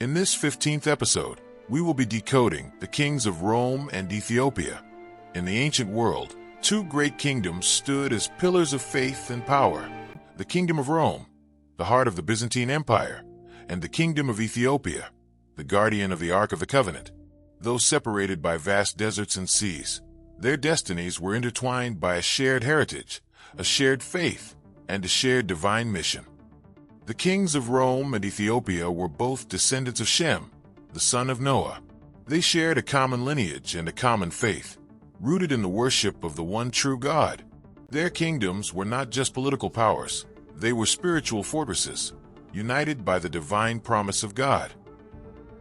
In this 15th episode, we will be decoding the kings of Rome and Ethiopia. In the ancient world, two great kingdoms stood as pillars of faith and power. The Kingdom of Rome, the heart of the Byzantine Empire, and the Kingdom of Ethiopia, the guardian of the Ark of the Covenant. Though separated by vast deserts and seas, their destinies were intertwined by a shared heritage, a shared faith, and a shared divine mission. The kings of Rome and Ethiopia were both descendants of Shem, the son of Noah. They shared a common lineage and a common faith, rooted in the worship of the one true God. Their kingdoms were not just political powers, they were spiritual fortresses, united by the divine promise of God.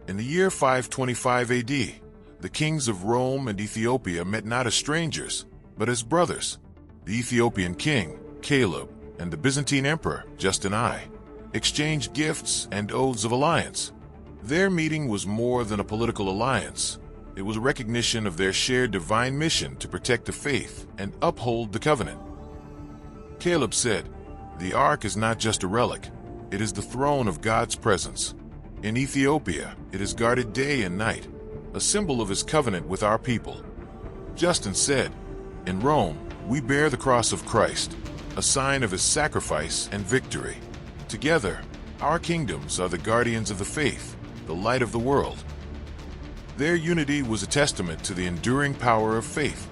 In the year 525 AD, the kings of Rome and Ethiopia met not as strangers, but as brothers. The Ethiopian king, Caleb, and the Byzantine emperor, Justin I, exchanged gifts and oaths of alliance. Their meeting was more than a political alliance. It was a recognition of their shared divine mission to protect the faith and uphold the covenant. Caleb said, "The ark is not just a relic, it is the throne of God's presence. In Ethiopia, it is guarded day and night, a symbol of his covenant with our people." Justin said, "In Rome, we bear the cross of Christ, a sign of his sacrifice and victory. Together, our kingdoms are the guardians of the faith, the light of the world." Their unity was a testament to the enduring power of faith.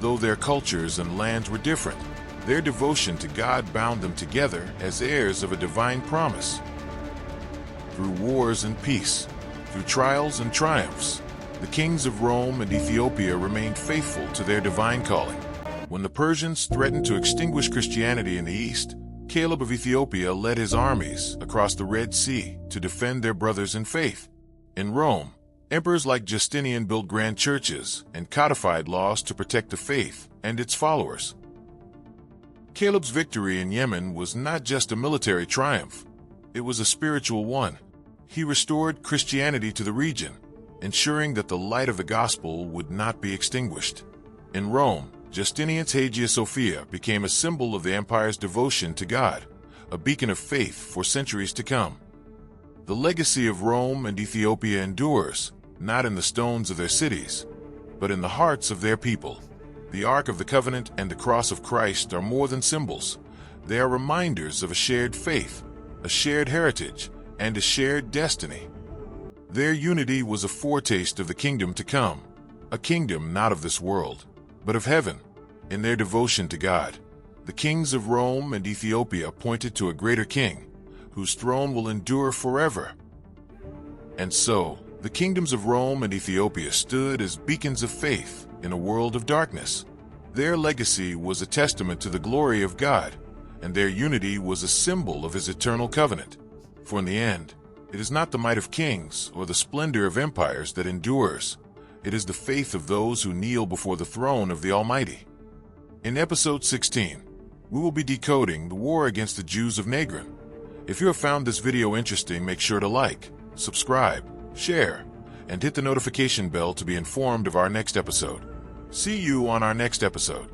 Though their cultures and lands were different, their devotion to God bound them together as heirs of a divine promise. Through wars and peace, through trials and triumphs, the kings of Rome and Ethiopia remained faithful to their divine calling. When the Persians threatened to extinguish Christianity in the east, Caleb of Ethiopia led his armies across the Red Sea to defend their brothers in faith. In Rome, emperors like Justinian built grand churches and codified laws to protect the faith and its followers. Caleb's victory in Yemen was not just a military triumph, it was a spiritual one. He restored Christianity to the region, ensuring that the light of the gospel would not be extinguished. In Rome, Justinian's Hagia Sophia became a symbol of the empire's devotion to God, a beacon of faith for centuries to come. The legacy of Rome and Ethiopia endures, not in the stones of their cities, but in the hearts of their people. The Ark of the Covenant and the Cross of Christ are more than symbols. They are reminders of a shared faith, a shared heritage, and a shared destiny. Their unity was a foretaste of the kingdom to come, a kingdom not of this world, but of heaven. In their devotion to God, the kings of Rome and Ethiopia pointed to a greater king, whose throne will endure forever. And so, the kingdoms of Rome and Ethiopia stood as beacons of faith in a world of darkness. Their legacy was a testament to the glory of God, and their unity was a symbol of his eternal covenant. For in the end, it is not the might of kings or the splendor of empires that endures. It is the faith of those who kneel before the throne of the Almighty. In episode 16, we will be decoding the war against the Jews of Negrin. If you have found this video interesting, make sure to like, subscribe, share, and hit the notification bell to be informed of our next episode. See you on our next episode.